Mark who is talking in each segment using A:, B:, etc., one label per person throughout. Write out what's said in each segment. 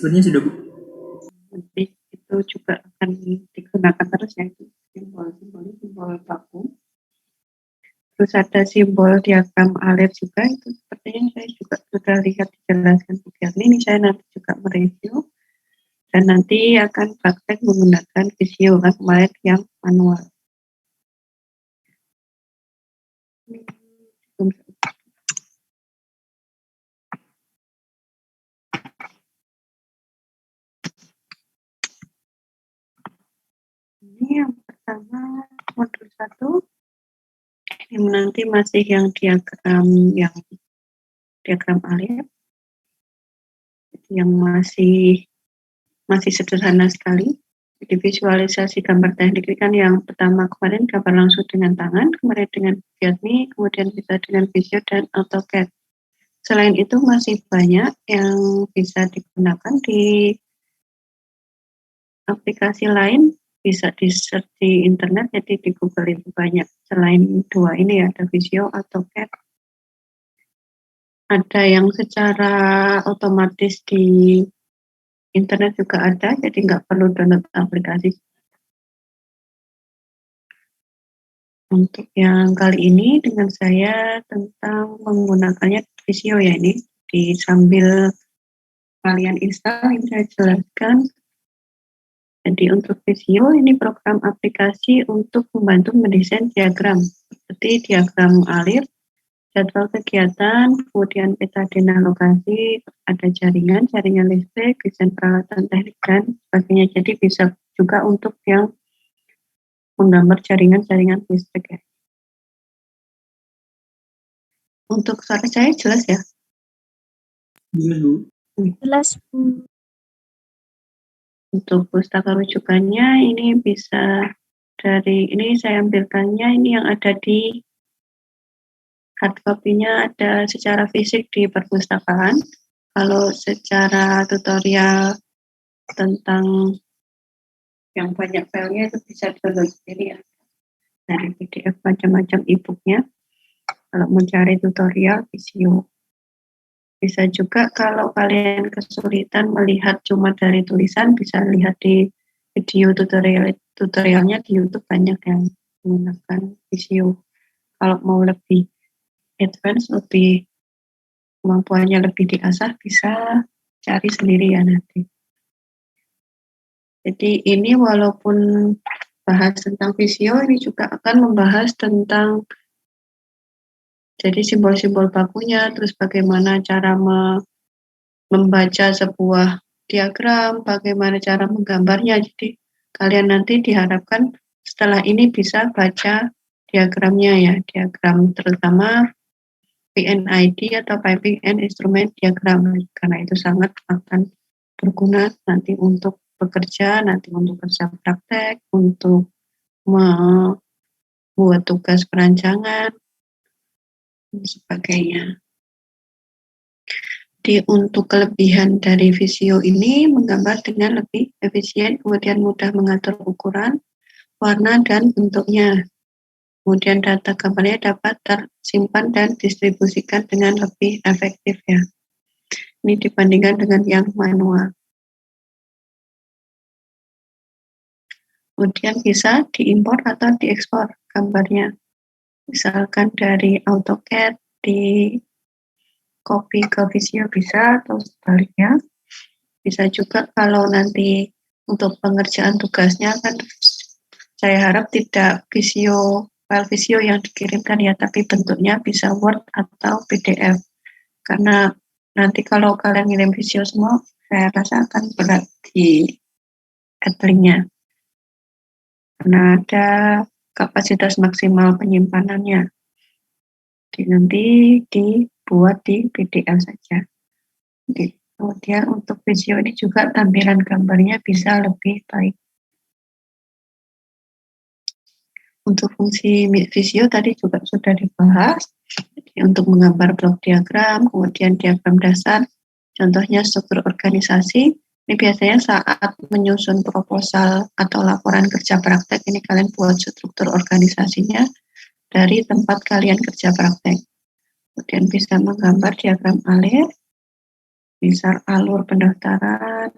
A: sebenarnya sudah, Bu.
B: Nanti itu juga akan digunakan terus ya, itu simbol baku. Terus ada simbol diagram alir juga, itu sepertinya saya juga sudah lihat dijelaskan Bu Gerni. Ini saya nanti juga mereview dan nanti akan praktek menggunakan Visio kemarin yang manual. Ini yang pertama modul 1, yang nanti masih yang diagram alir, yang masih sederhana sekali. Jadi visualisasi gambar teknik ini kan yang pertama kemarin gambar langsung dengan tangan, kemudian dengan Gerni, kemudian bisa dengan Visio dan AutoCAD. Selain itu masih banyak yang bisa digunakan di aplikasi lain, bisa di search di internet, jadi di Google itu banyak. Selain dua ini ada Visio, AutoCAD. Ada yang secara otomatis di internet juga ada, jadi nggak perlu download aplikasi. Untuk yang kali ini dengan saya tentang menggunakannya Visio ya, ini di sambil kalian install ini saya jelaskan. Jadi untuk Visio ini program aplikasi untuk membantu mendesain diagram seperti diagram alir, jadwal kegiatan, kemudian peta dena lokasi, ada jaringan listrik, desain peralatan teknik dan sebagainya. Jadi bisa juga untuk yang menggambar jaringan listrik ya. Untuk suara saya jelas ya?
A: Jelas, Bu.
C: Jelas.
B: Untuk pustaka rujukannya ini bisa dari ini saya ambilkannya ini yang ada di hard copy-nya ada secara fisik di perpustakaan. Kalau secara tutorial tentang yang banyak filenya itu bisa download sendiri ya dari PDF macam-macam e-booknya. Kalau mencari tutorial Visio. Bisa juga kalau kalian kesulitan melihat cuma dari tulisan, bisa lihat di video tutorialnya di YouTube banyak yang menggunakan Visio. Kalau mau lebih advance, lebih kemampuannya lebih diasah, bisa cari sendiri ya nanti. Jadi ini walaupun bahas tentang Visio, ini juga akan membahas tentang jadi simbol-simbol bakunya, terus bagaimana cara membaca sebuah diagram, bagaimana cara menggambarnya. Jadi kalian nanti diharapkan setelah ini bisa baca diagramnya ya, diagram terutama PNID atau Piping and Instrument Diagram, karena itu sangat akan berguna nanti untuk bekerja, nanti untuk kerja praktek, untuk membuat tugas perancangan, dan sebagainya. Jadi untuk kelebihan dari Visio ini menggambar dengan lebih efisien, kemudian mudah mengatur ukuran, warna, dan bentuknya. Kemudian data gambarnya dapat tersimpan dan distribusikan dengan lebih efektif ya. Ini dibandingkan dengan yang manual. Kemudian bisa diimpor atau diekspor gambarnya. Misalkan dari AutoCAD di copy ke Visio bisa, atau sebaliknya. Bisa juga kalau nanti untuk pengerjaan tugasnya kan saya harap tidak file Visio yang dikirimkan ya, tapi bentuknya bisa Word atau PDF. Karena nanti kalau kalian ngirim Visio semua, saya rasa akan berat di handlingnya. Karena ada kapasitas maksimal penyimpanannya. Jadi nanti dibuat di PDF saja. Kemudian untuk Visio ini juga tampilan gambarnya bisa lebih baik. Untuk fungsi Visio tadi juga sudah dibahas. Jadi untuk menggambar blok diagram, kemudian diagram dasar, contohnya struktur organisasi. Ini biasanya saat menyusun proposal atau laporan kerja praktek, ini kalian buat struktur organisasinya dari tempat kalian kerja praktek. Kemudian bisa menggambar diagram alir, misal alur pendaftaran,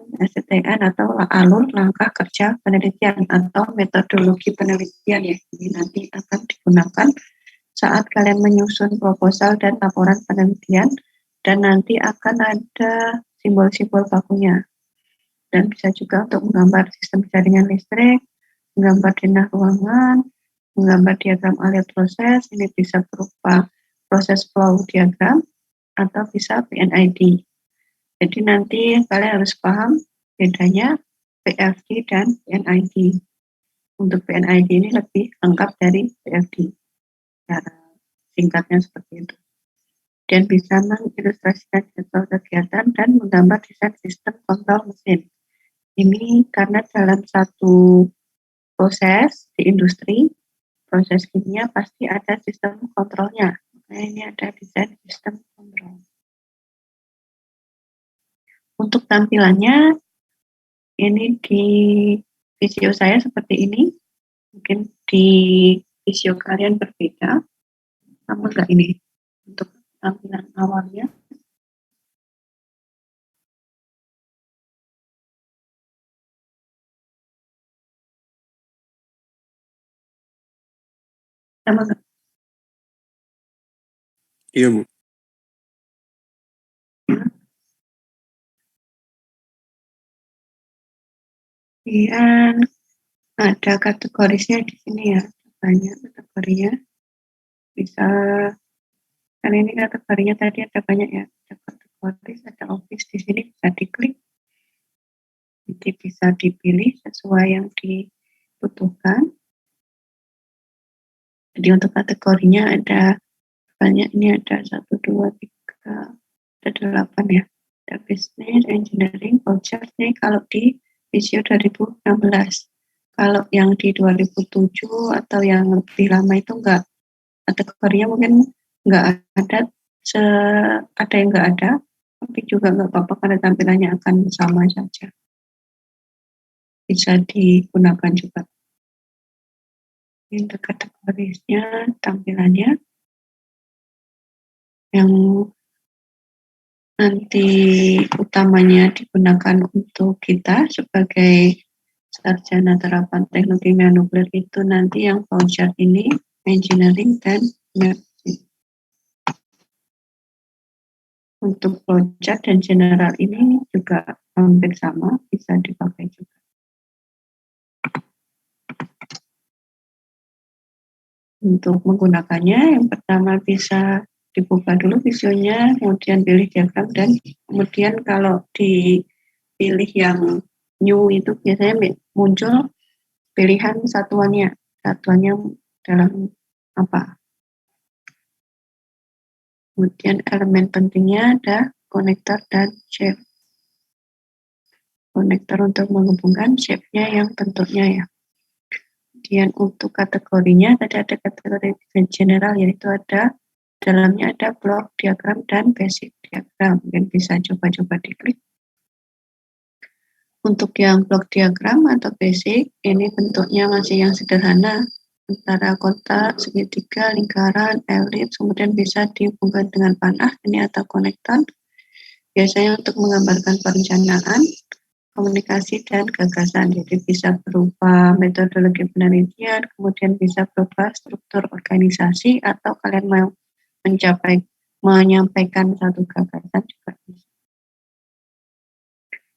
B: LLTN atau alur langkah kerja penelitian atau metodologi penelitian ya. Ini nanti akan digunakan saat kalian menyusun proposal dan laporan penelitian, dan nanti akan ada simbol-simbol bakunya. Dan bisa juga untuk menggambar sistem jaringan listrik, menggambar denah ruangan, menggambar diagram alur proses. Ini bisa berupa proses flow diagram atau bisa PNID. Jadi nanti kalian harus paham bedanya PFD dan PNID. Untuk PNID ini lebih lengkap dari PFD. Cara singkatnya seperti itu. Dan bisa mengilustrasikan jadwal kegiatan dan menggambar desain sistem kontrol mesin. Ini karena dalam satu proses di industri, proses kimia pasti ada sistem kontrolnya. Nah, ini ada desain sistem kontrol. Untuk tampilannya, ini di video saya seperti ini. Mungkin di video kalian berbeda. Sama nggak ini? Untuk tampilan awalnya. Sama nggak?
A: Iya, Bu.
B: Kemudian ada kategorisnya di sini ya, banyak kategorinya. Bisa, kan ini kategorinya tadi ada banyak ya, ada kategoris, ada office, di sini bisa diklik. Jadi bisa dipilih sesuai yang dibutuhkan. Jadi untuk kategorinya ada banyak, ini ada 1, 2, 3, ada 8 ya. Ada business, engineering, project. Ini kalau di Visio 2016. Kalau yang di 2007 atau yang lebih lama itu enggak, kategorinya mungkin enggak ada, ada yang enggak ada, tapi juga enggak apa-apa karena tampilannya akan sama saja. Bisa digunakan juga. Ini untuk kategorisnya, tampilannya. Yang nanti utamanya digunakan untuk kita sebagai sarjana terapan teknologi kimia nuklir itu nanti yang voucher ini engineering dan nursing. Untuk voucher dan general ini juga hampir sama, bisa dipakai juga. Untuk menggunakannya, yang pertama bisa dibuka dulu visionya, kemudian pilih diagram, dan kemudian kalau dipilih yang new itu biasanya muncul pilihan satuannya dalam apa. Kemudian elemen pentingnya ada konektor dan shape. Konektor untuk menghubungkan, shape-nya yang bentuknya ya. Kemudian untuk kategorinya tadi ada kategori general, yaitu ada dalamnya ada block diagram dan basic diagram. Mungkin bisa coba-coba diklik. Untuk yang block diagram atau basic, ini bentuknya masih yang sederhana, antara kotak, segitiga, lingkaran, elips, kemudian bisa dihubungkan dengan panah, ini atau konektor. Biasanya untuk menggambarkan perencanaan, komunikasi, dan gagasan. Jadi bisa berupa metodologi penelitian, kemudian bisa berupa struktur organisasi, atau kalian mau menyampaikan satu gagasan juga bisa.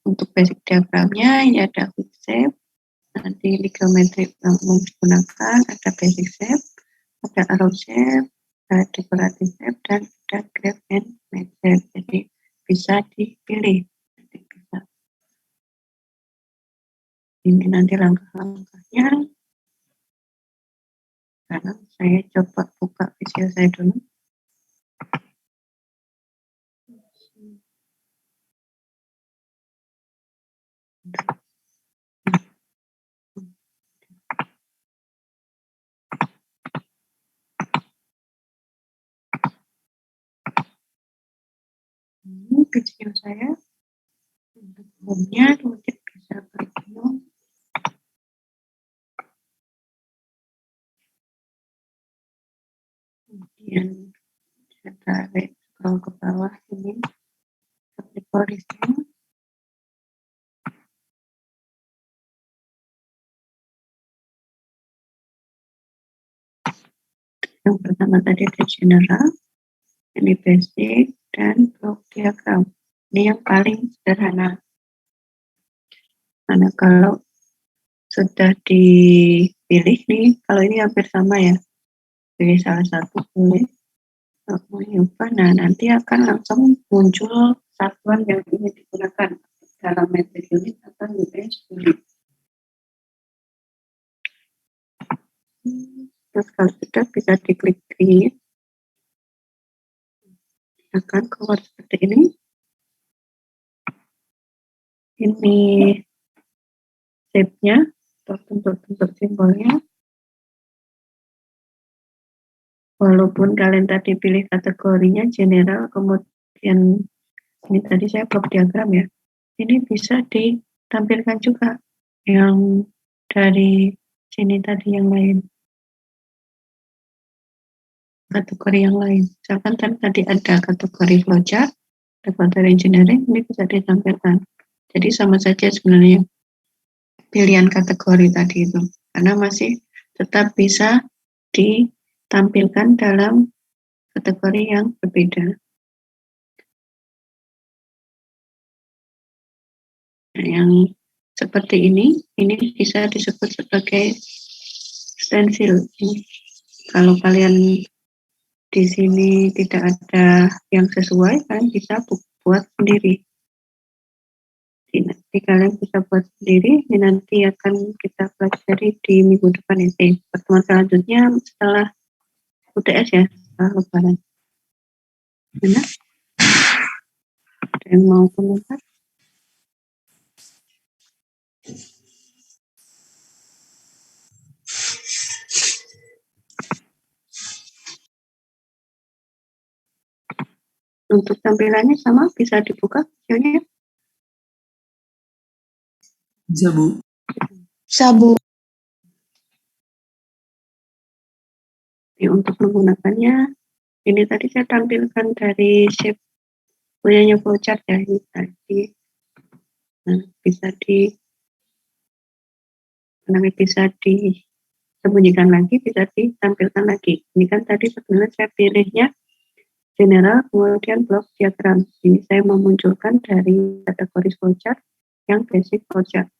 B: Untuk basic diagramnya ini ada quick shape, nanti di geometri yang menggunakan ada basic shape, ada arrow shape, ada decorative shape, dan ada graph and matte shape. Jadi bisa dipilih. Ini nanti langkah-langkahnya. Sekarang saya coba buka video saya dulu. Ini video saya. Untuk umumnya kemudian bisa berguna. Kemudian saya tarik scroll ke bawah ini kategorisnya. Yang pertama tadi ada general, ini basic, dan block diagram. Ini yang paling sederhana. Karena kalau sudah dipilih nih, kalau ini hampir sama ya, pilih salah satu boleh. Nah, nanti akan langsung muncul satuan yang ingin digunakan dalam metrik unit atau US unit. Terus kalau sudah bisa diklik create, akan keluar seperti ini. Ini shape-nya, bentuk simbolnya. Walaupun kalian tadi pilih kategorinya general, kemudian ini tadi saya block diagram ya. Ini bisa ditampilkan juga yang dari sini tadi yang lain. Kategori yang lain. Misalkan tadi ada kategori flowchart, kategori engineering, ini bisa ditampilkan. Jadi sama saja sebenarnya pilihan kategori tadi itu. Karena masih tetap bisa ditampilkan dalam kategori yang berbeda. Nah, yang seperti ini bisa disebut sebagai stensil. Kalau kalian di sini tidak ada yang sesuai, kalian bisa buat sendiri. Nanti kalian bisa buat sendiri, ini nanti akan kita pelajari di minggu depan ya. Pertemuan selanjutnya setelah UTS ya, setelah lebaran. Mana? Ada yang mau komentar? Untuk tampilannya sama, bisa dibuka videonya.
A: Bisa, Bu.
C: Sabu.
B: Untuk menggunakannya, ini tadi saya tampilkan dari shape punyanya flowchart ya, ini tadi. Nah, bisa disembunyikan lagi, bisa ditampilkan lagi. Ini kan tadi sebenarnya saya pilihnya general, kemudian block diagram. Ini saya memunculkan dari kategori flowchart yang basic flowchart.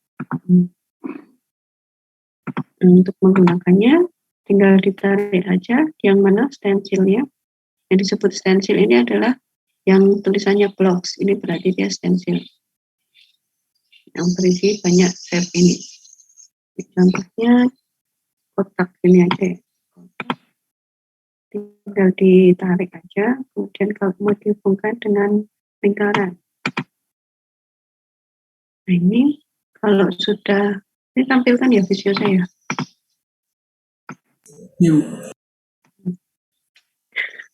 B: Untuk menggunakannya, tinggal ditarik aja yang mana stensilnya. Yang disebut stensil ini adalah yang tulisannya blocks. Ini berarti dia stensil. Yang berisi banyak shape ini. Contohnya kotak ini aja ya. Tinggal ditarik aja, kemudian kalau mau dihubungkan dengan lingkaran. Nah ini kalau sudah, ini tampilkan ya video saya.
A: Yuk.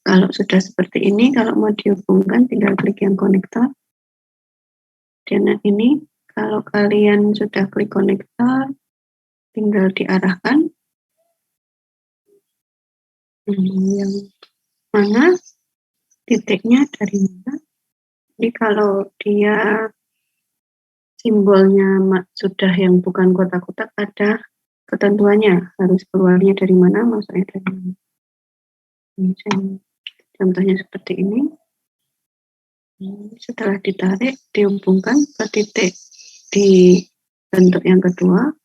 B: Kalau sudah seperti ini, kalau mau dihubungkan tinggal klik yang konektor. Dan ini kalau kalian sudah klik konektor, tinggal diarahkan. Yang mana titiknya dari mana. Jadi kalau dia simbolnya sudah yang bukan kotak-kotak, ada ketentuannya harus keluarnya dari mana, masuknya dari mana. Contohnya seperti ini. Setelah ditarik, dihubungkan ke titik di bentuk yang kedua.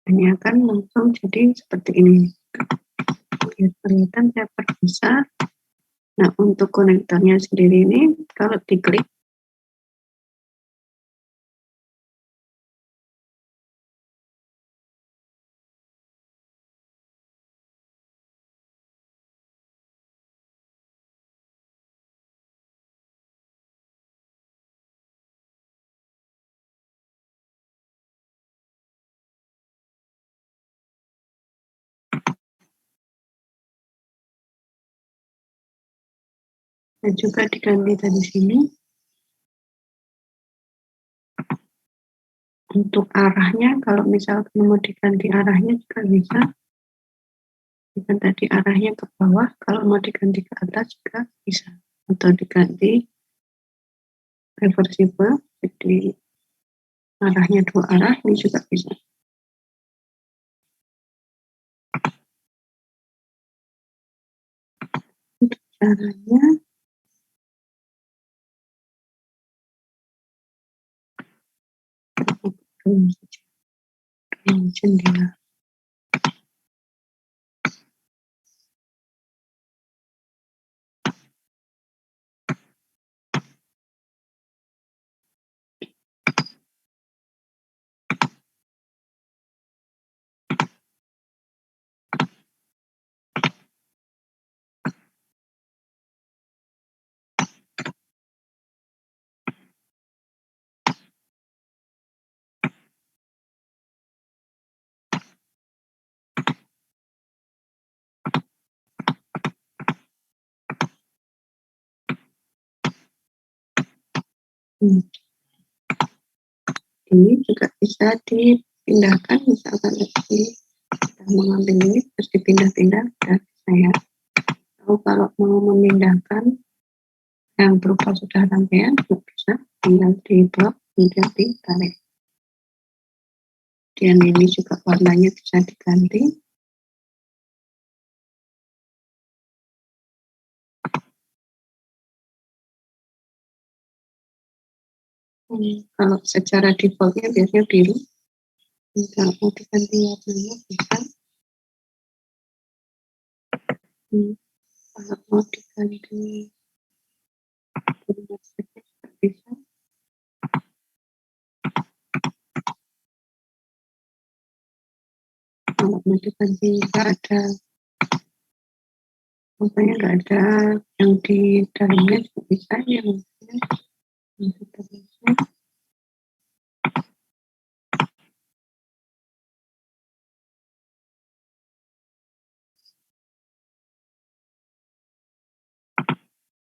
B: Ini akan langsung jadi seperti ini. Biar kelihatan saya perbesar. Nah, untuk konektornya sendiri ini, kalau diklik, dan juga diganti dari sini. Untuk arahnya, kalau misalkan mau diganti arahnya juga bisa. Jika tadi arahnya ke bawah, kalau mau diganti ke atas juga bisa. Atau diganti reversible, jadi arahnya dua arah, ini juga bisa. caranya jendela. Ini juga bisa dipindahkan, misalkan kita mengambil ini terus dipindah-pindah. Dan saya tahu kalau mau memindahkan yang berupa sudah rangkaian, bisa tinggal di blok kemudian ditarik. Dan ini juga warnanya bisa diganti. Kalau secara defaultnya biasanya biru. Kalau mau diganti warnanya bisa. Kalau mau diganti bisa. Kalau mau diganti nggak ada, pokoknya nggak ada yang di dalamnya juga bisa ya.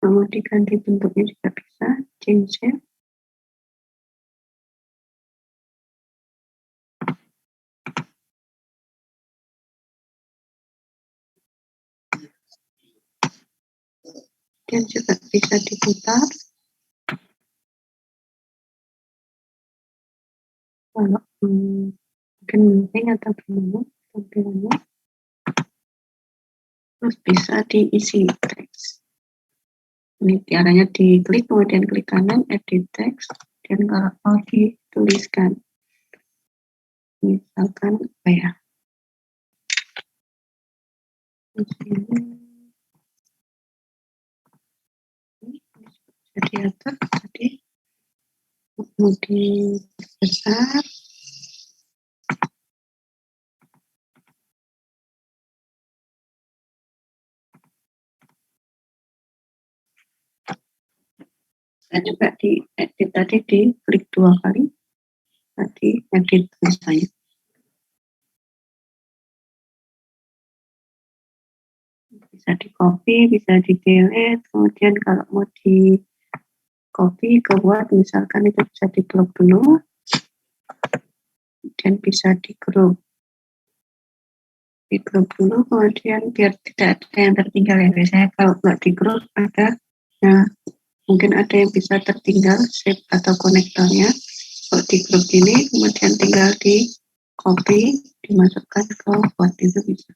B: Mau diganti bentuknya juga bisa, change shape. Dan juga bisa diputar. Kalau mungkin penting atau gimana tampilannya, terus bisa diisi teks. Ini caranya diklik kemudian klik kanan edit text, dan kalau mau dituliskan misalkan apa ya, ini bisa diatur tadi mau dibesar. Saya juga di edit tadi diklik 2 kali, tadi edit tulisannya. Bisa di copy, bisa di delete, kemudian kalau mau di copy ke Word misalkan itu bisa di blok dulu, dan bisa di group dulu, kemudian biar tidak ada yang tertinggal ya. Biasanya kalau nggak di group ada, nah mungkin ada yang bisa tertinggal shape atau konektornya. Kalau di group ini kemudian tinggal di copy, dimasukkan ke Word itu bisa.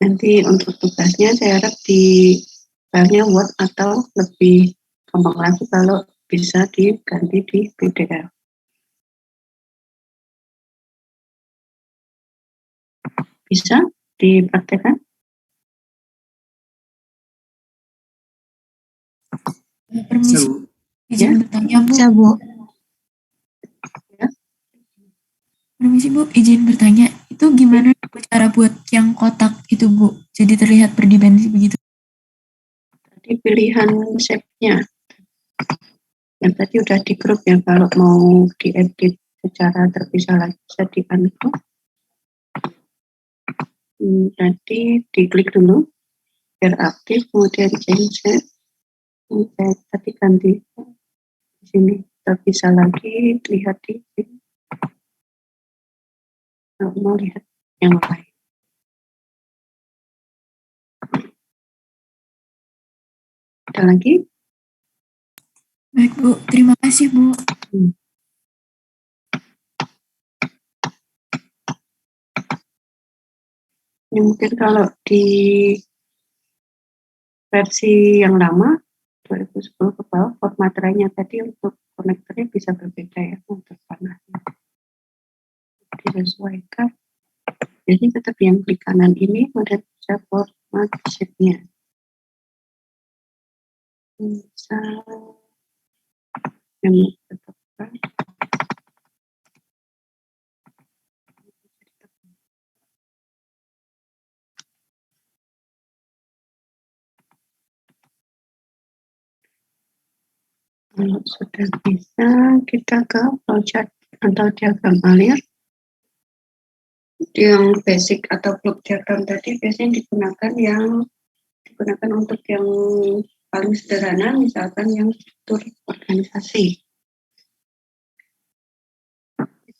B: Nanti untuk tugasnya saya harap di filenya Word atau lebih gampang lagi kalau bisa diganti di PDF. Bisa dipraktekkan?
C: Permisi, izin
B: Ya.
C: bertanya Bu.
D: Bisa, Bu.
B: Ya.
C: Permisi Bu, izin bertanya. Itu gimana cara buat yang kotak itu Bu? Jadi terlihat berdimensi begitu.
B: Tadi pilihan shape-nya. Yang tadi udah di grup ya, kalau mau diedit secara terpisah lagi bisa di ungroup. Tadi diklik dulu biar aktif, kemudian change shape. Tadi ganti di sini terpisah lagi, lihat di sini. Mau lihat yang lain. Ada lagi?
C: Baik Bu, terima kasih Bu.
B: Ini mungkin kalau di versi yang lama 2010 ke bawah, format materinya tadi untuk konektornya bisa berbeda ya untuk panasnya. Disesuaikan. Jadi tetap yang klik kanan ini udah bisa format sheet-nya. Bisa yang tetapkan. Kalau sudah bisa, kita ke flowchart atau diagram alir. Yang basic atau block diagram tadi biasanya digunakan untuk yang paling sederhana, misalkan yang struktur organisasi.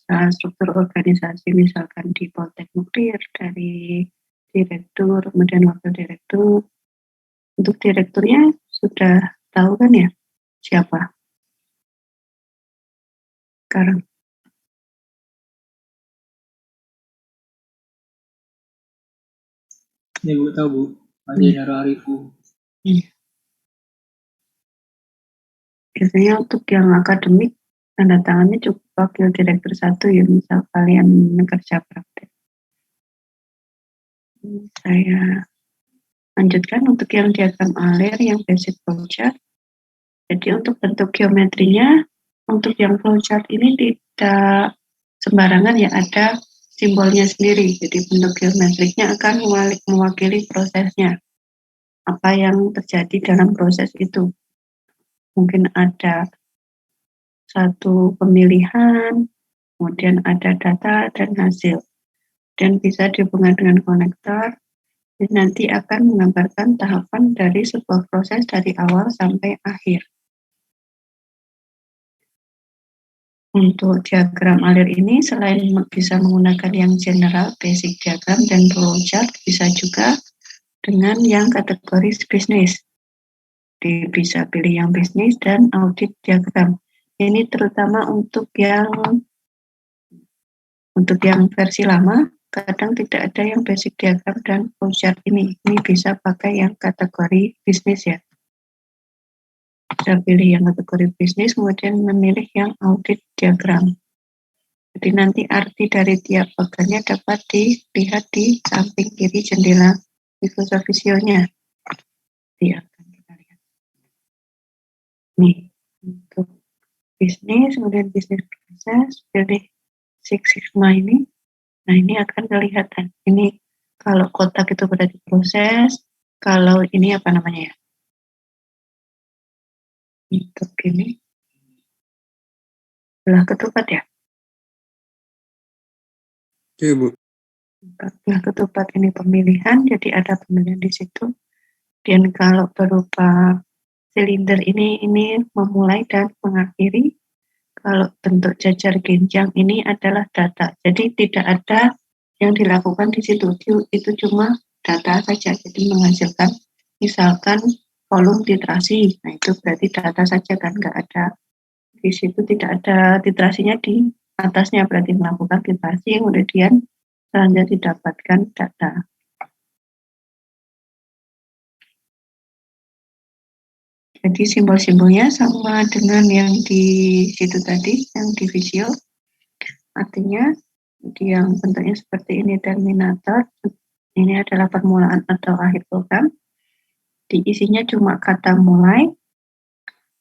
B: Struktur organisasi misalkan di Poltek Nuklir dari direktur, kemudian wakil direktur. Untuk direkturnya sudah tahu kan ya siapa sekarang?
A: Ya Bu, tahu Bu. Panjenaro Arifu.
B: Biasanya untuk yang akademik tanda tangannya cukup wakil direktur 1 ya, misal kalian kerja praktek. Saya lanjutkan untuk yang diagram alir yang basic flowchart. Jadi untuk bentuk geometrinya, untuk yang flowchart ini tidak sembarangan ya, ada simbolnya sendiri. Jadi bentuk geometriknya akan mewakili prosesnya. Apa yang terjadi dalam proses itu. Mungkin ada satu pemilihan, kemudian ada data dan hasil. Dan bisa dihubungkan dengan konektor, dan nanti akan menggambarkan tahapan dari sebuah proses dari awal sampai akhir. Untuk diagram alir ini, selain bisa menggunakan yang general, basic diagram, dan flowchart, bisa juga dengan yang kategori bisnis. Bisa pilih yang bisnis dan audit diagram. Ini terutama untuk yang versi lama, kadang tidak ada yang basic diagram dan flowchart ini. Ini bisa pakai yang kategori bisnis ya. Bisa pilih yang kategori bisnis, kemudian memilih yang audit diagram. Jadi nanti arti dari tiap bagannya dapat dilihat di samping kiri jendela Microsoft Visio-nya. Iya, kita lihat. Nih, untuk bisnis, kemudian bisnis proses, pilih Six Sigma ini. Nah, ini akan kelihatan. Ini kalau kotak itu berarti proses, kalau ini apa namanya ya? Untuk ini, belah ketupat ya?
A: Iya Bu.
B: Belah ketupat ini pemilihan, jadi ada pemilihan di situ. Dan kalau berupa silinder ini memulai dan mengakhiri. Kalau bentuk jajar genjang ini adalah data. Jadi tidak ada yang dilakukan di situ. Itu cuma data saja. Jadi menghasilkan misalkan kolom literasi. Nah itu berarti data saja kan, nggak ada di situ, tidak ada literasinya di atasnya, berarti melakukan literasi kemudian selanjutnya didapatkan data. Jadi simbol-simbolnya sama dengan yang di situ tadi, yang di Visio. Artinya yang bentuknya seperti ini terminator, ini adalah permulaan atau akhir program. Diisinya cuma kata mulai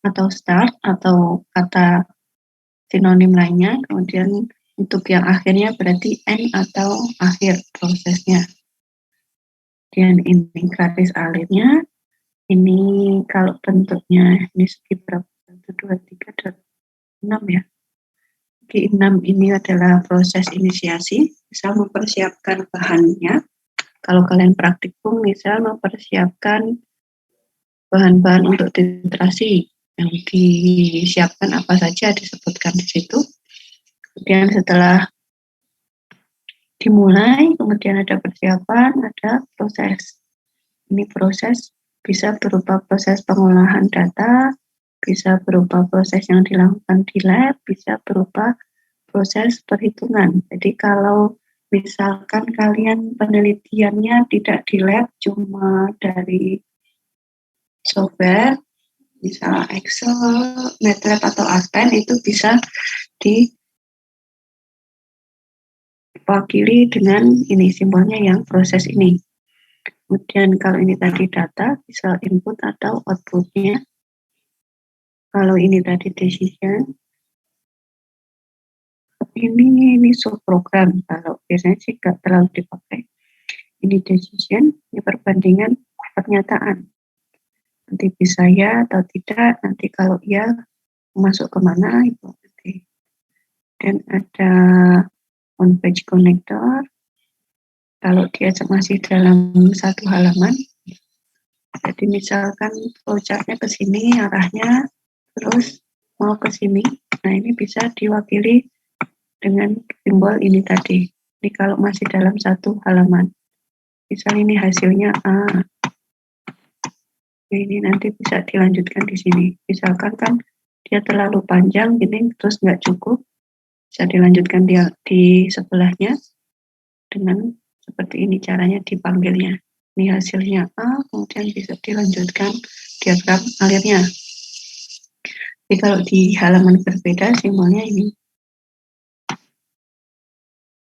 B: atau start atau kata sinonim lainnya. Kemudian untuk yang akhirnya berarti end atau akhir prosesnya. Dan ini garis alirnya. Ini kalau bentuknya ini segi berapa? 1, 2, 3, 6 ya. Segi 6 ini adalah proses inisiasi, bisa mempersiapkan bahannya. Kalau kalian praktikum, misal mempersiapkan bahan-bahan untuk literasi yang disiapkan apa saja disebutkan di situ. Kemudian setelah dimulai, kemudian ada persiapan, ada proses. Ini proses bisa berupa proses pengolahan data, Bisa berupa proses yang dilakukan di lab, bisa berupa proses perhitungan. Jadi kalau misalkan kalian penelitiannya tidak di lab, cuma dari software, misal Excel, MATLAB atau Aspen, itu bisa diwakili dengan ini simbolnya yang proses ini. Kemudian kalau ini tadi data, bisa input atau outputnya. Kalau ini tadi decision, ini subprogram. Kalau biasanya sih nggak terlalu dipakai. Ini decision, ini perbandingan pernyataan. Nanti bisa ya atau tidak, nanti kalau ya masuk kemana itu nanti. Dan ada on page connector. Kalau dia masih dalam satu halaman, jadi misalkan flowchartnya ke sini arahnya, terus mau ke sini. Nah, ini bisa diwakili dengan simbol ini tadi. Ini kalau masih dalam satu halaman. Misal ini hasilnya A. Ini nanti bisa dilanjutkan di sini. Misalkan kan dia terlalu panjang, gini terus nggak cukup, bisa dilanjutkan di sebelahnya dengan seperti ini caranya dipanggilnya. Ini hasilnya A, kemudian bisa dilanjutkan diagram alirnya. Jadi kalau di halaman berbeda simbolnya ini.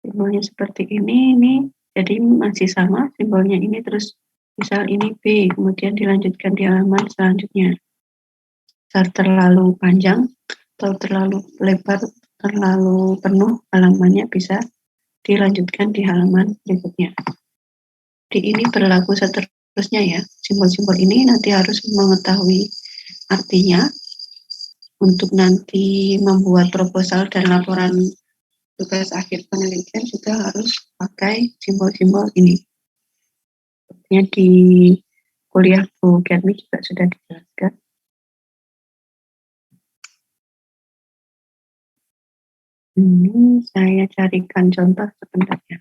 B: Simbolnya seperti ini jadi masih sama simbolnya ini, terus misal ini B, kemudian dilanjutkan di halaman selanjutnya. Terlalu panjang atau terlalu lebar, terlalu penuh halamannya, bisa dilanjutkan di halaman berikutnya. Di ini berlaku seterusnya ya. Simbol-simbol ini nanti harus mengetahui artinya untuk nanti membuat proposal dan laporan tugas akhir penelitian juga harus pakai simbol-simbol ini. Sepertinya di kuliah Bu Germi juga sudah dijelaskan. Ini saya carikan contoh sebentar ya.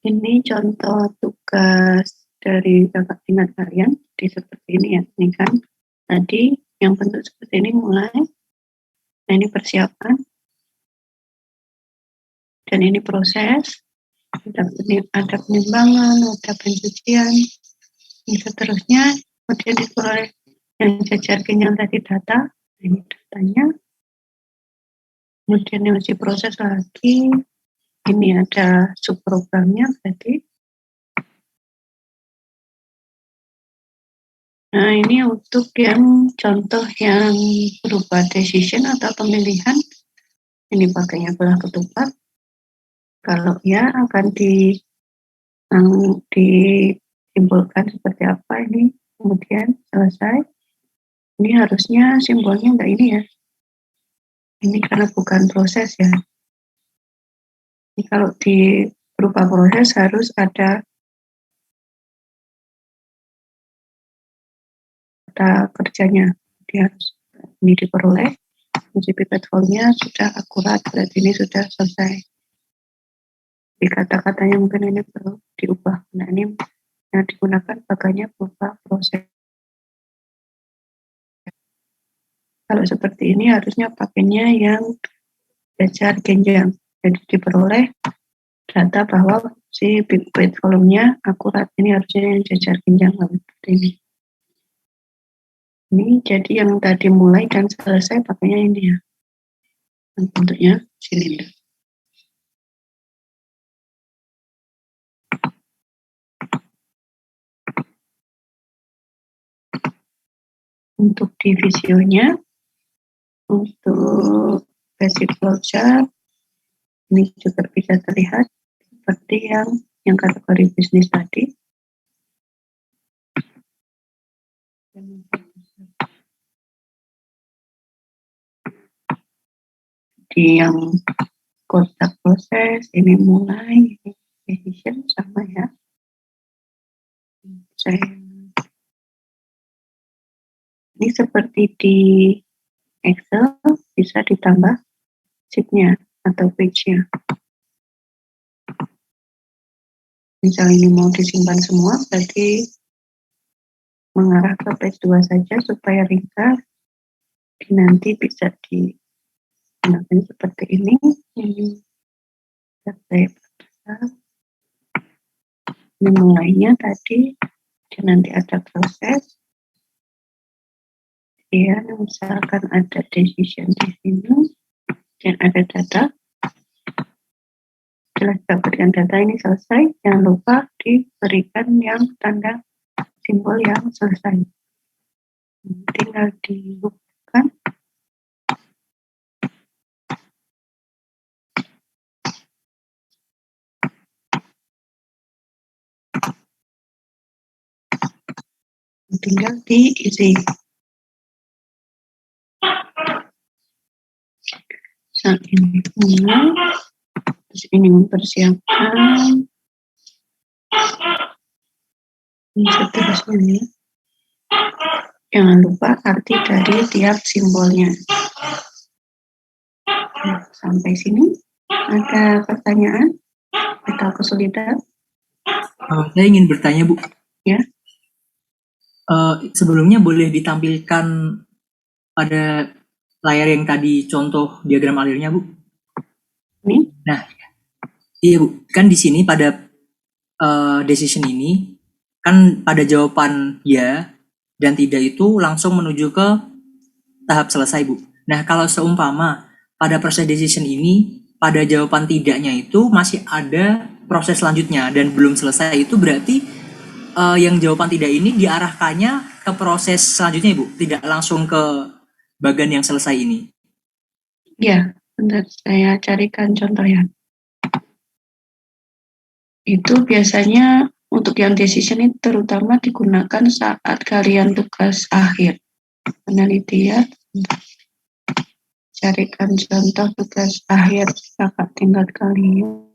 B: Ini contoh tugas dari kakak tingkat kalian, di seperti ini ya. Ini kan tadi yang bentuk seperti ini mulai. Nah, ini persiapan. Dan ini proses. Ada penimbangan, ada pencucian, ini seterusnya. Kemudian diperoleh yang jajar yang tadi data. Ini datanya. Kemudian yang masih proses lagi. Ini ada subprogramnya berarti. Nah, ini untuk yang contoh yang berupa decision atau pemilihan. Ini pakainya belah ketupat. Kalau ya akan disimpulkan seperti apa ini. Kemudian selesai. Ini harusnya simbolnya enggak ini ya. Ini karena bukan proses ya. Ini kalau di berupa proses harus ada kerjanya. Dia harus ini diperoleh. Uji pipet formnya sudah akurat, berarti ini sudah selesai. Di kata-katanya mungkin ini perlu diubah. Nah, ini yang digunakan pakainya berupa proses. Kalau seperti ini harusnya pakainya yang jajar genjang. Jadi diperoleh data bahwa si bit volumenya akurat. Ini harusnya yang jajar genjang seperti ini. Ini jadi yang tadi mulai dan selesai pakainya ini ya. Bentuknya silinder. Untuk divisionya, untuk basic flowchart, ini juga bisa terlihat seperti yang kategori bisnis tadi. Di yang kotak proses ini mulai decision sama ya. Ini seperti di Excel bisa ditambah sheet-nya atau page-nya. Misal ini mau disimpan semua, berarti mengarah ke page 2 saja supaya ringkas. Nanti bisa digunakan seperti ini. Ini mulainya tadi, dan nanti ada proses. Ya, misalkan ada decision di sini, dan ada data. Setelah dapatkan data ini selesai, jangan lupa diberikan yang tanda simbol yang selesai. Tinggal dibuka. Tinggal diisi. Saat ini mulai, terus ini mempersiapkan. Ini seterusnya ya. Jangan lupa arti dari tiap simbolnya. Sampai sini ada pertanyaan atau kesulitan?
D: Saya ingin bertanya, Bu.
B: Ya.
D: Sebelumnya boleh ditampilkan pada layar yang tadi contoh diagram alirnya, Bu?
B: Ini?
D: Nah, iya Bu. Kan di sini pada decision ini, kan pada jawaban ya dan tidak itu langsung menuju ke tahap selesai, Bu. Nah, kalau seumpama pada proses decision ini, pada jawaban tidaknya itu masih ada proses selanjutnya dan belum selesai, itu berarti yang jawaban tidak ini diarahkannya ke proses selanjutnya, Ibu, tidak langsung ke bagian yang selesai ini.
B: Ya, bentar saya carikan contohnya. Itu biasanya untuk yang decision ini terutama digunakan saat kalian tugas akhir penelitian. Carikan contoh tugas akhir kakak tingkat kalian.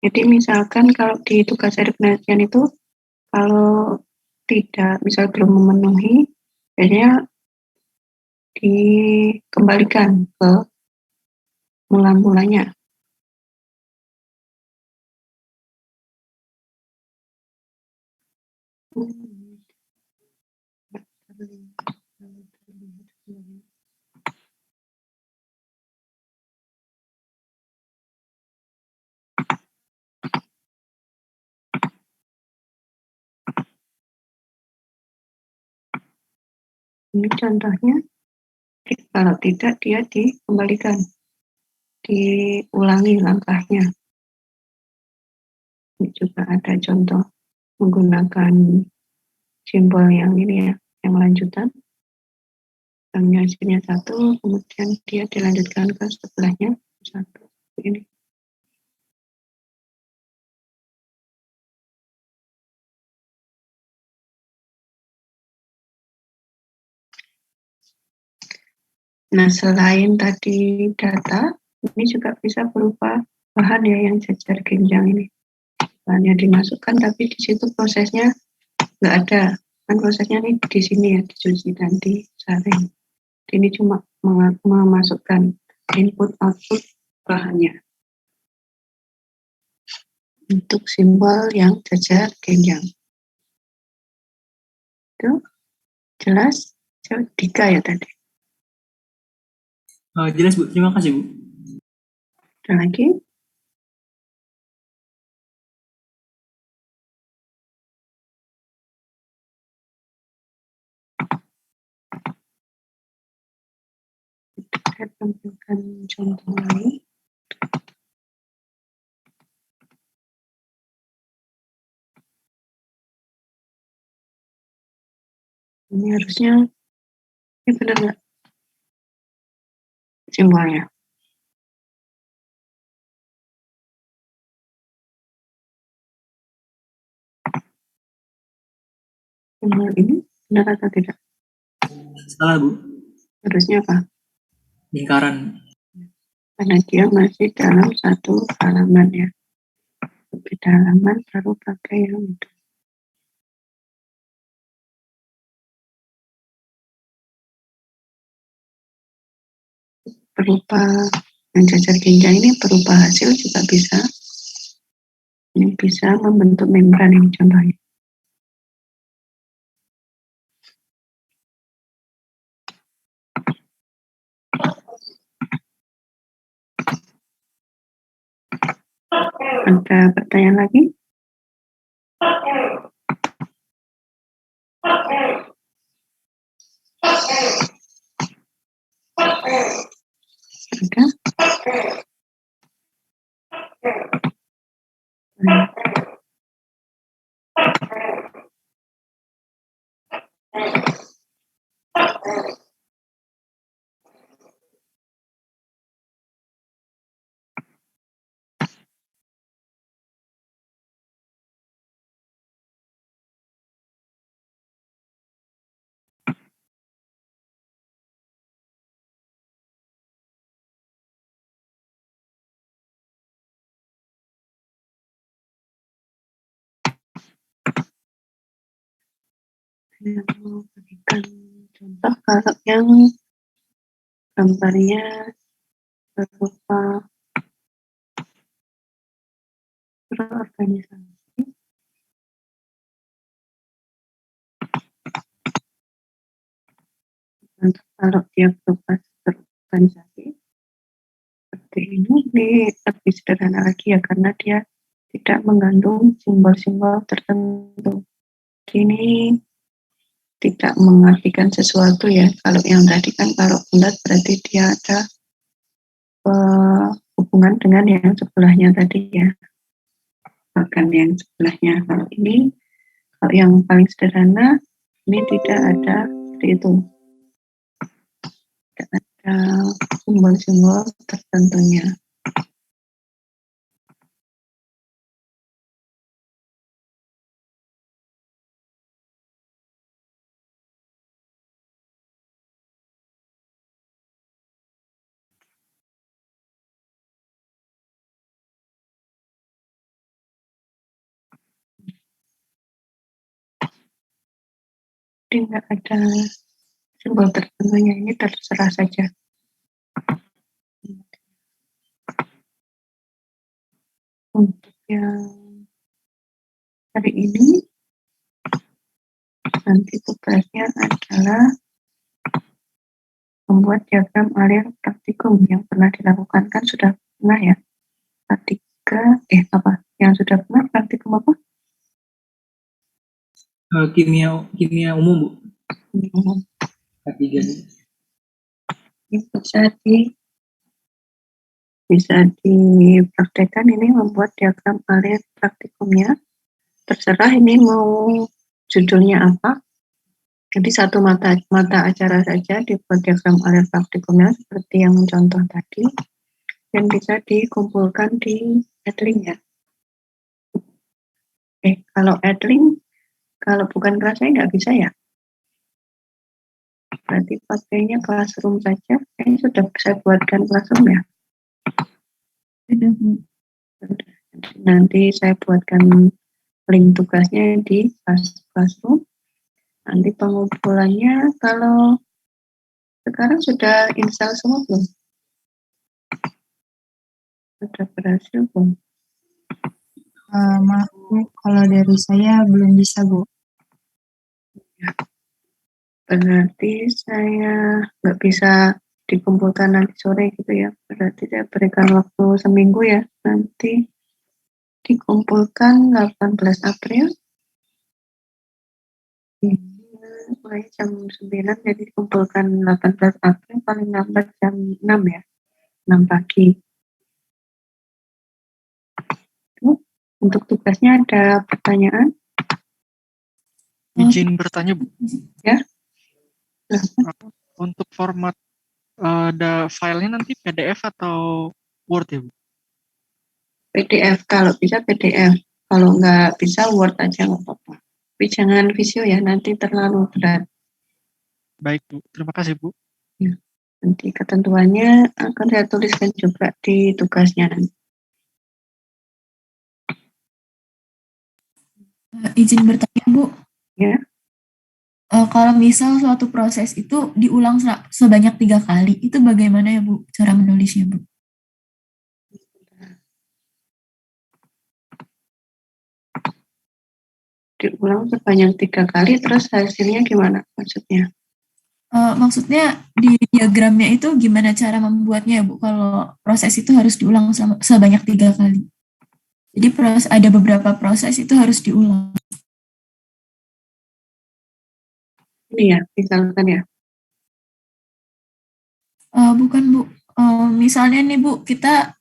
B: Jadi misalkan kalau di tugas akhir penelitian itu kalau tidak, misal belum memenuhi, biasanya dikembalikan ke mula-mulanya. Ini contohnya, kalau tidak dia dikembalikan, diulangi langkahnya. Ini juga ada contoh menggunakan simbol yang ini ya, yang lanjutan. Hasilnya 1, kemudian dia dilanjutkan ke sebelahnya 1. Ini. Nah, selain tadi data, ini juga bisa berupa bahan ya yang jajar genjang ini. bahannya dimasukkan, tapi di situ prosesnya nggak ada. Kan prosesnya nih di sini ya, dicuci dan disaring. Ini cuma memasukkan input output bahannya. Untuk simbol yang jajar genjang. Itu jelas? Dika ya tadi.
D: Jelas Bu, terima kasih Bu.
B: Ada lagi? Saya tampilkan contoh lain. Ini harusnya, ini benar nggak simbolnya? Simbol ini benar atau tidak?
D: Salah Bu,
B: Harusnya apa?
D: lingkaran.
B: Karena dia masih dalam satu halaman ya. Beda halaman baru pakai yang itu. Berupa yang jajar genjang ini berupa hasil juga bisa. Ini bisa membentuk membran ini contohnya. Ada pertanyaan lagi? Ada? Saya mau berikan contoh kalau yang gambarnya berupa berorganisasi. Untuk kalau dia berupa berorganisasi seperti ini lebih sederhana lagi ya, karena dia tidak mengandung simbol-simbol tertentu. Ini tidak mengartikan sesuatu ya. Kalau yang tadi kan kalau bulat berarti dia ada hubungan dengan yang sebelahnya tadi ya, bahkan yang sebelahnya. Kalau ini, kalau yang paling sederhana, ini tidak ada seperti itu, tidak ada simbol-simbol tertentunya. Tidak ada simbol tertentunya, ini terserah saja. Untuk yang hari ini, nanti tugasnya adalah membuat diagram alir praktikum yang pernah dilakukan, kan sudah pernah ya, yang sudah pernah praktikum apa?
D: Kimia umum Bu. K3.
B: Ini bisa dipraktekkan, ini membuat diagram alir praktikumnya. Terserah ini mau judulnya apa. Jadi satu mata acara saja dibuat diagram alir praktikumnya seperti yang contoh tadi, dan bisa dikumpulkan di Edling ya. Kalau Edling, kalau bukan kelas saya nggak bisa ya. Berarti pakainya Classroom saja. Kayaknya sudah saya buatkan Classroom ya.
C: Sudah Bu.
B: Nanti saya buatkan link tugasnya di Classroom. Nanti pengumpulannya kalau sekarang sudah install semua belum? Sudah berhasil belum?
E: Maaf Bu, kalau dari saya belum bisa Bu.
B: Berarti saya nggak bisa dikumpulkan nanti sore gitu ya. Berarti saya berikan waktu seminggu ya. Nanti dikumpulkan 18 April. Mulai jam 9, jadi dikumpulkan 18 April, paling lambat jam 6 ya. 6 pagi. Untuk tugasnya ada pertanyaan?
F: Izin bertanya Bu.
B: Ya.
F: Untuk format filenya nanti PDF atau Word ya Bu?
B: PDF, kalau bisa PDF. Kalau nggak bisa Word aja nggak apa-apa. Tapi jangan visio ya, nanti terlalu berat.
F: Baik Bu, terima kasih Bu.
B: Ya. Nanti ketentuannya akan saya tuliskan juga di tugasnya nanti.
C: Izin bertanya Bu.
B: Ya.
C: Kalau misal suatu proses itu diulang sebanyak 3 kali, itu bagaimana ya Bu cara menulisnya Bu?
B: Diulang sebanyak 3 kali, terus hasilnya gimana maksudnya?
C: Maksudnya di diagramnya itu gimana cara membuatnya ya Bu, kalau proses itu harus diulang sebanyak 3 kali. Jadi ada beberapa proses itu harus diulang.
B: Ini ya, misalkan ya.
C: Bukan Bu, misalnya nih Bu, kita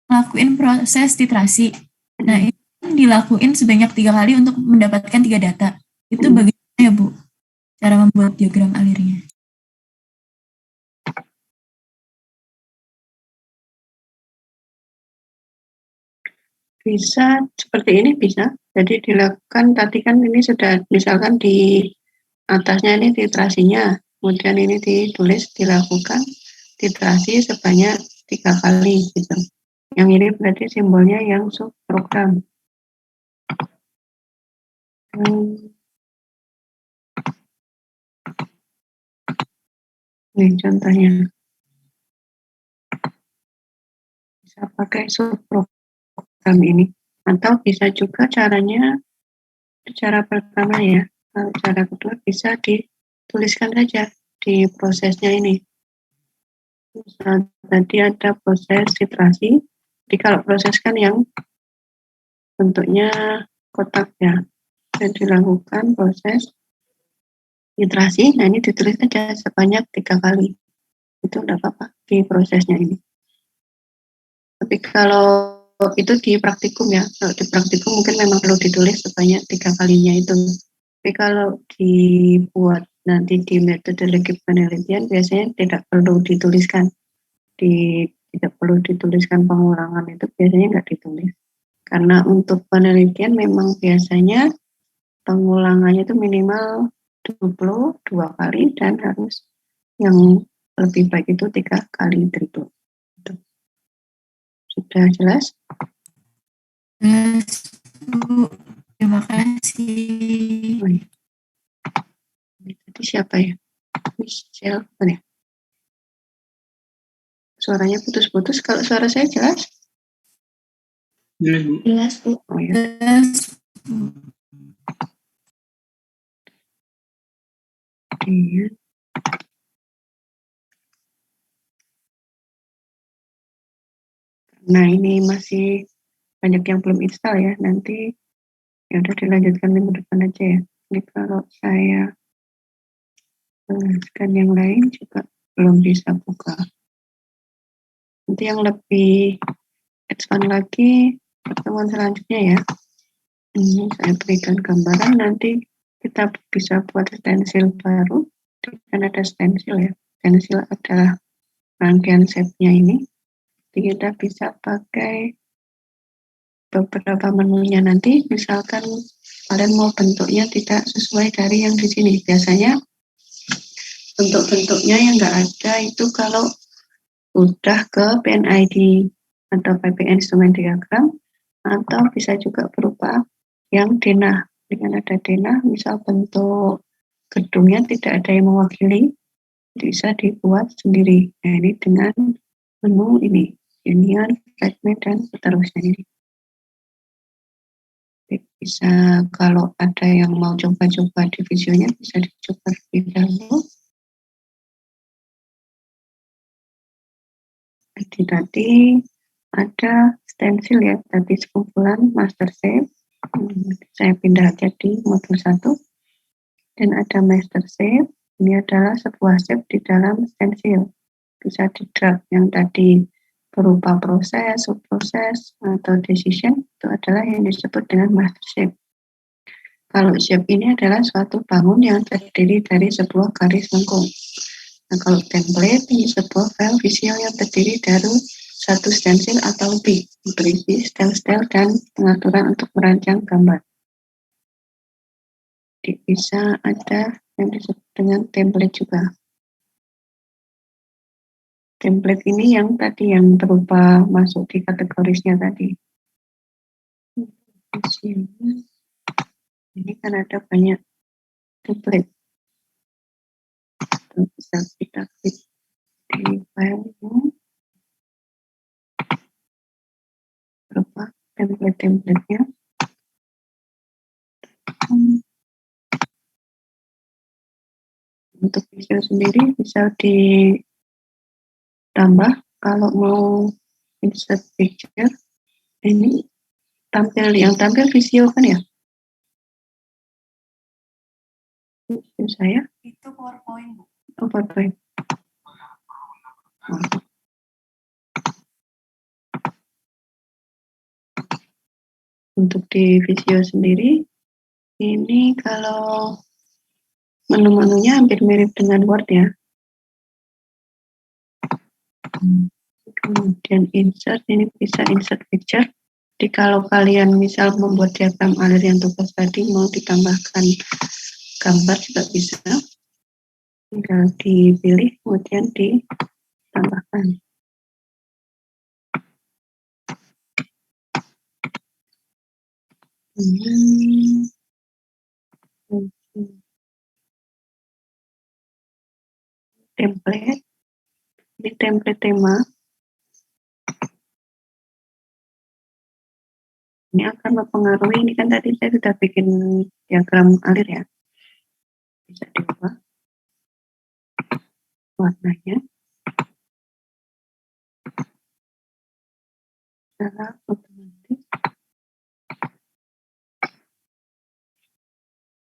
C: ngelakuin proses titrasi. Nah, ini dilakuin sebanyak 3 kali untuk mendapatkan 3 data. Itu bagaimana ya Bu, cara membuat diagram alirnya?
B: Bisa seperti ini bisa. Jadi dilakukan tadi kan ini sudah misalkan di atasnya ini titrasinya, kemudian ini ditulis dilakukan titrasi sebanyak 3 kali gitu. Yang ini berarti simbolnya yang subprogram. Ini contohnya. Bisa pakai subprogram ini, atau bisa juga caranya cara pertama ya, cara kedua bisa dituliskan saja di prosesnya ini. Misal tadi ada proses titrasi, jadi kalau proses kan yang bentuknya kotak ya, dan dilakukan proses titrasi, nah ini ditulis saja sebanyak 3 kali, itu tidak apa-apa di prosesnya ini. Tapi kalau itu di praktikum ya, kalau di praktikum mungkin memang perlu ditulis sebanyak 3 kalinya itu. Tapi kalau dibuat nanti di metodologi penelitian biasanya tidak perlu dituliskan, tidak perlu dituliskan pengulangan, itu biasanya nggak ditulis. Karena untuk penelitian memang biasanya pengulangannya itu minimal 22 kali dan harus yang lebih baik itu 3 kali triple. Sudah jelas?
C: Jelas Bu, terima kasih.
B: Oh, iya. Ini tadi siapa ya? Michelle, ya? Suaranya putus-putus. Kalau suara saya jelas?
A: Jelas Bu.
E: Jelas Bu.
B: Oh ya.
C: Jelas Bu.
B: Iya. Nah ini masih banyak yang belum install ya. Nanti ya udah dilanjutkan minggu depan aja ya. Ini kalau saya jelaskan yang lain juga belum bisa buka. Nanti yang lebih advance lagi pertemuan selanjutnya ya. Ini saya berikan gambaran, nanti kita bisa buat stensil baru. Kan ada stensil ya. Stensil adalah rangkaian shape-nya ini. Jadi kita bisa pakai beberapa menunya nanti. Misalkan kalian mau bentuknya tidak sesuai dari yang di sini. Biasanya bentuk-bentuknya yang nggak ada itu kalau udah ke PNID atau PP Instrument Diagram, atau bisa juga berupa yang denah. Dengan ada denah, misal bentuk gedungnya tidak ada yang mewakili, bisa dibuat sendiri. Nah, ini dengan menu ini, union, fragment, dan seterusnya ini. Bisa kalau ada yang mau coba-coba di videonya, bisa dicoba lebih dahulu. Jadi tadi ada stensil ya, tadi sekumpulan master shape. Saya pindah aja di modul 1. Dan ada master shape, ini adalah sebuah shape di dalam stensil. Bisa di drag yang tadi berupa proses, subproses, atau decision, itu adalah yang disebut dengan master shape. Kalau shape ini adalah suatu bangun yang terdiri dari sebuah garis lengkung. Nah, kalau template ini sebuah file visual yang terdiri dari satu stensil atau lebih, berisi style-style dan pengaturan untuk merancang gambar. Jadi bisa ada yang disebut dengan template juga. Template ini yang tadi yang berupa masuk di kategorisnya tadi. Ini kan ada banyak template. Bisa kita klik di file ini berupa template-templatenya. Untuk video sendiri bisa ditambah kalau mau insert picture. Ini yang tampil video kan ya? Video saya?
C: Itu PowerPoint, Bu.
B: Oh, PowerPoint. Untuk di video sendiri, ini kalau menu-menunya hampir mirip dengan Word ya. Kemudian insert, ini bisa insert picture. Jadi kalau kalian misal membuat diagram alir yang tugas tadi mau ditambahkan gambar juga bisa. Tinggal dipilih kemudian ditambahkan. Template, ini template tema. Ini akan mempengaruhi, ini kan tadi saya sudah bikin diagram alir ya. Bisa diubah warnanya. Secara otomatis.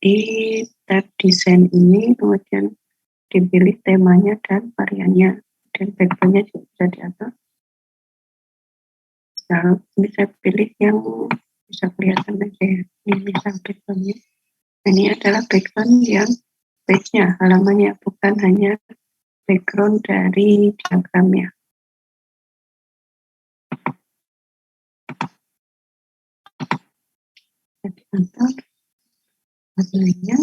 B: Di tab desain ini kemudian dipilih temanya dan variannya. Dan backgroundnya juga bisa diatur. Nah, ini saya pilih yang bisa kelihatan aja ya. Ini misal backgroundnya. Ini adalah background yang page-nya, halamannya, bukan hanya background dari diagramnya. Jadi antar hasilnya.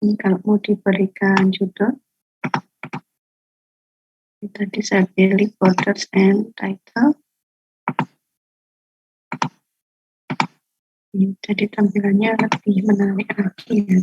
B: Ini kalau mau diberikan judul, tadi saya pilih borders and title. Ini jadi tampilannya lebih menarik lagi ya.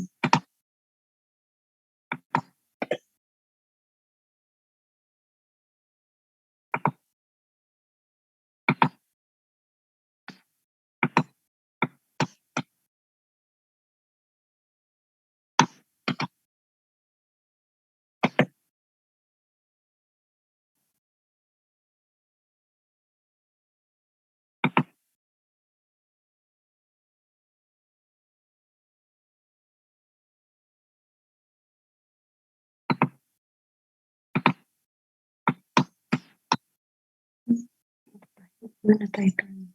B: Mana title?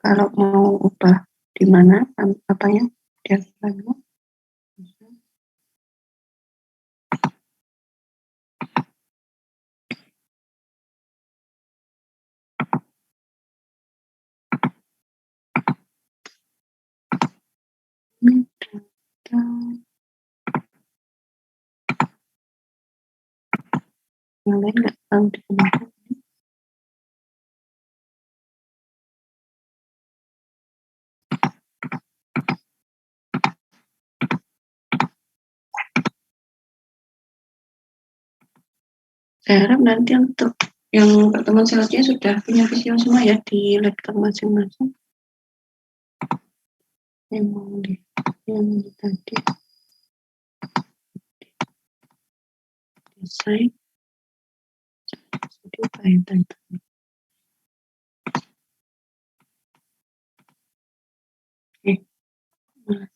B: kalau mau ubah di mana apanya diagramannya. Ini data yang lain nggak tahu digunakan. Saya harap nanti untuk yang pertemuan selanjutnya sudah punya visio semua ya di laptop masing-masing. Yang mau di yang tadi desain jadi bahan title. Oke. Nah,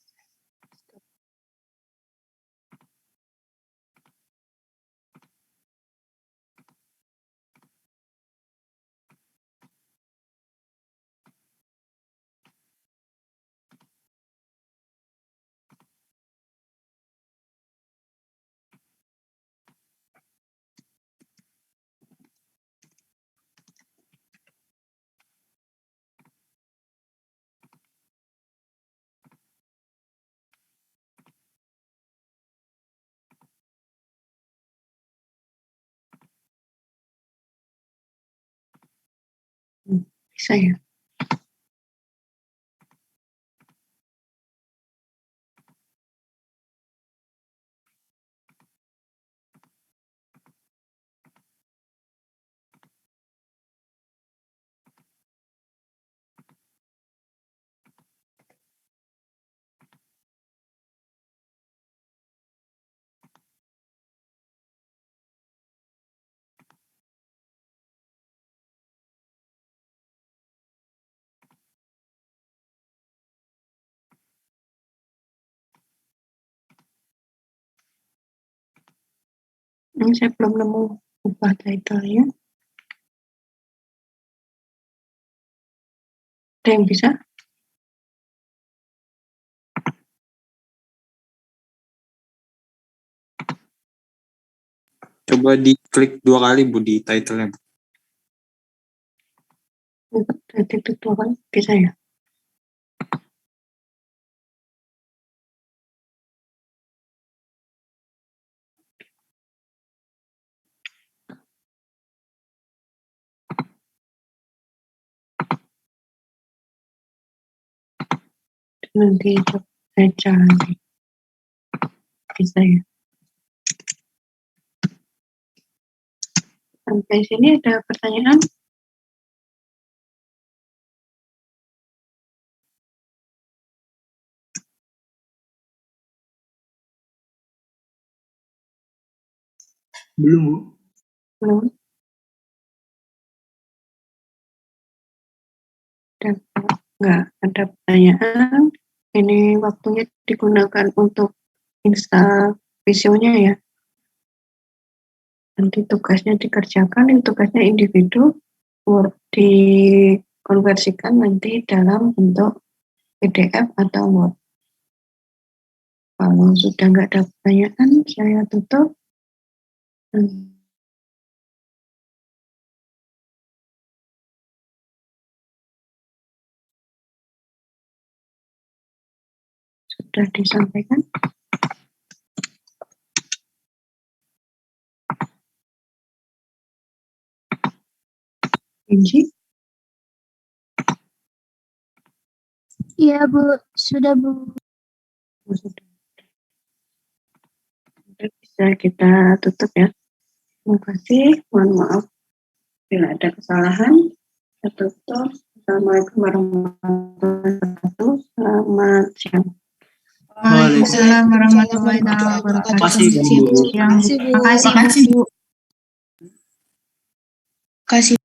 B: bisa ya. Ini saya belum nemu ubah title-nya. Ada yang bisa?
A: Coba diklik 2 kali Bu di title-nya.
B: Titik dua kan bisa ya? Nanti baca lagi. Bisa ya? Sampai sini ada pertanyaan?
D: Belum, Bu.
B: Belum. Dan kalau nggak ada pertanyaan, ini waktunya digunakan untuk install visionya ya. Nanti tugasnya dikerjakan, ini tugasnya individu, Word dikonversikan nanti dalam bentuk PDF atau Word. Kalau sudah nggak ada pertanyaan, saya tutup. Sudah disampaikan. Inji?
E: Iya Bu, sudah Bu.
B: Sudah. Bisa kita tutup ya. Terima kasih. Mohon maaf bila ada kesalahan. Saya tutup. Assalamualaikum warahmatullahi wabarakatuh. Selamat siang.
E: Waalaikumsalam warahmatullahi wabarakatuh.
D: Makasih, Bu.
E: Makasih Bu.
C: Makasih Bu.
E: Kasih.